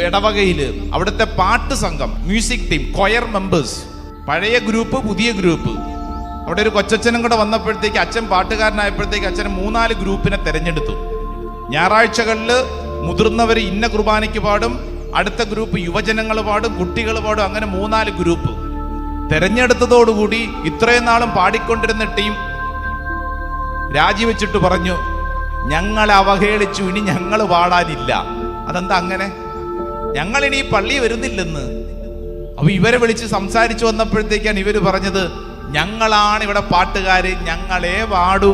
ഇടവകയില് അവിടുത്തെ പാട്ട് സംഘം, മ്യൂസിക് ടീം, കൊയർ മെമ്പേഴ്സ്, പഴയ ഗ്രൂപ്പ്, പുതിയ ഗ്രൂപ്പ്. അവിടെ ഒരു കൊച്ചച്ഛനും കൂടെ വന്നപ്പോഴത്തേക്ക് അച്ഛൻ പാട്ടുകാരനായപ്പോഴത്തേക്ക് അച്ഛൻ 3-4 ഗ്രൂപ്പിനെ തെരഞ്ഞെടുത്തു. ഞായറാഴ്ചകളിൽ മുതിർന്നവർ ഇന്ന കുർബാനയ്ക്ക് പാടും, അടുത്ത ഗ്രൂപ്പ് യുവജനങ്ങൾ പാടും, കുട്ടികൾ പാടും, അങ്ങനെ 3-4 ഗ്രൂപ്പ് തെരഞ്ഞെടുത്തതോടുകൂടി ഇത്രയും നാളും പാടിക്കൊണ്ടിരുന്ന ടീം രാജിവെച്ചിട്ട് പറഞ്ഞു, ഞങ്ങളെ അവഹേളിച്ചു, ഇനി ഞങ്ങൾ പാടാനില്ല. അതെന്താ അങ്ങനെ? ഞങ്ങളിനി ഈ പള്ളി വരുന്നില്ലെന്ന്. അപ്പൊ ഇവരെ വിളിച്ച് സംസാരിച്ചു വന്നപ്പോഴത്തേക്കാണ് ഇവര് പറഞ്ഞത്, ഞങ്ങളാണ് ഇവിടെ പാട്ടുകാര്, ഞങ്ങളെ പാടൂ.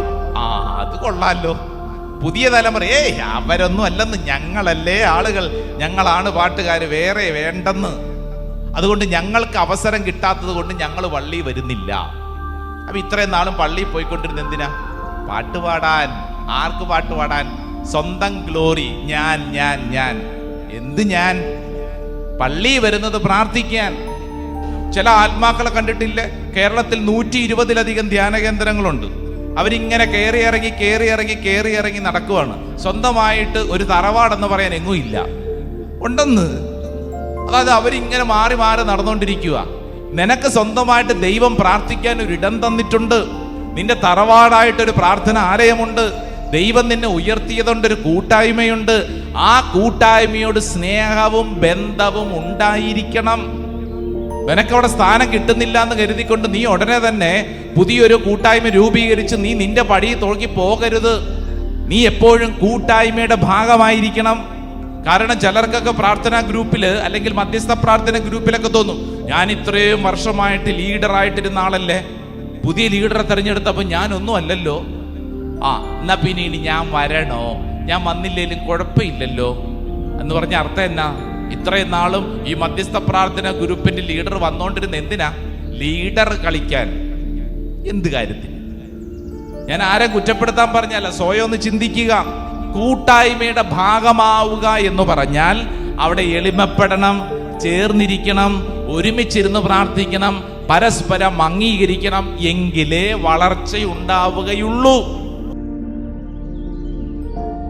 അത് കൊള്ളാലോ. പുതിയ തലമുറ അവരൊന്നും അല്ലെന്ന്, ഞങ്ങളല്ലേ ആളുകൾ, ഞങ്ങളാണ് പാട്ടുകാര്, വേറെ വേണ്ടെന്ന്. അതുകൊണ്ട് ഞങ്ങൾക്ക് അവസരം കിട്ടാത്തത് കൊണ്ട് ഞങ്ങൾ പള്ളി വരുന്നില്ല. അപ്പൊ ഇത്രയും നാളും പള്ളിയിൽ പോയിക്കൊണ്ടിരുന്ന എന്തിനാ? പാട്ടുപാടാൻ. ആർക്ക് പാട്ടുപാടാൻ? സ്വന്തം ഗ്ലോറി. ഞാൻ ഞാൻ ഞാൻ. എന്ത് ഞാൻ? പള്ളി വരുന്നത് പ്രാർത്ഥിക്കാൻ. ചില ആത്മാക്കളെ കണ്ടിട്ടില്ലേ? കേരളത്തിൽ 120-ലധികം ധ്യാന കേന്ദ്രങ്ങളുണ്ട്. അവരിങ്ങനെ കയറി ഇറങ്ങി നടക്കുവാണ്. സ്വന്തമായിട്ട് ഒരു തറവാടെന്ന് പറയാൻ എങ്ങും ഇല്ല. ഉണ്ടെന്ന്. അതായത് അവരിങ്ങനെ മാറി നടന്നുകൊണ്ടിരിക്കുക. നിനക്ക് സ്വന്തമായിട്ട് ദൈവം പ്രാർത്ഥിക്കാൻ ഒരു ഇടം തന്നിട്ടുണ്ട്. നിന്റെ തറവാടായിട്ടൊരു പ്രാർത്ഥന ആലയമുണ്ട്. ദൈവം നിന്നെ ഉയർത്തിയതുകൊണ്ട് ഒരു കൂട്ടായ്മയുണ്ട്. ആ കൂട്ടായ്മയോട് സ്നേഹവും ബന്ധവും ഉണ്ടായിരിക്കണം. നിനക്കവിടെ സ്ഥാനം കിട്ടുന്നില്ല എന്ന് കരുതിക്കൊണ്ട് നീ ഉടനെ തന്നെ പുതിയൊരു കൂട്ടായ്മ രൂപീകരിച്ച് നീ നിന്റെ പടി തോക്കി പോകരുത്. നീ എപ്പോഴും കൂട്ടായ്മയുടെ ഭാഗമായിരിക്കണം. കാരണം ചിലർക്കൊക്കെ പ്രാർത്ഥനാ ഗ്രൂപ്പില് അല്ലെങ്കിൽ മധ്യസ്ഥ പ്രാർത്ഥന ഗ്രൂപ്പിലൊക്കെ തോന്നും, ഞാൻ ഇത്രയും വർഷമായിട്ട് ലീഡറായിട്ടിരുന്ന ആളല്ലേ, പുതിയ ലീഡറെ തെരഞ്ഞെടുത്തപ്പോൾ ഞാനൊന്നും അല്ലല്ലോ. എന്നാ പിന്നെ ഇനി ഞാൻ വരണോ? ഞാൻ വന്നില്ലേലും കുഴപ്പമില്ലല്ലോ എന്ന് പറഞ്ഞ അർത്ഥം എന്നാ? ഇത്രയും നാളും ഈ മധ്യസ്ഥ പ്രാർത്ഥന ഗ്രൂപ്പിന്റെ ലീഡർ വന്നോണ്ടിരുന്ന എന്തിനാ? ലീഡർ കളിക്കാൻ. എന്ത് കാര്യത്തിന്? ഞാൻ ആരെ കുറ്റപ്പെടുത്താൻ പറഞ്ഞല്ല, സ്വയം ഒന്ന് ചിന്തിക്കുക. കൂട്ടായ്മയുടെ ഭാഗമാവുക എന്ന് പറഞ്ഞാൽ അവിടെ എളിമപ്പെടണം, ചേർന്നിരിക്കണം, ഒരുമിച്ചിരുന്ന് പ്രാർത്ഥിക്കണം, പരസ്പരം അംഗീകരിക്കണം. എങ്കിലേ വളർച്ചയുണ്ടാവുകയുള്ളൂ.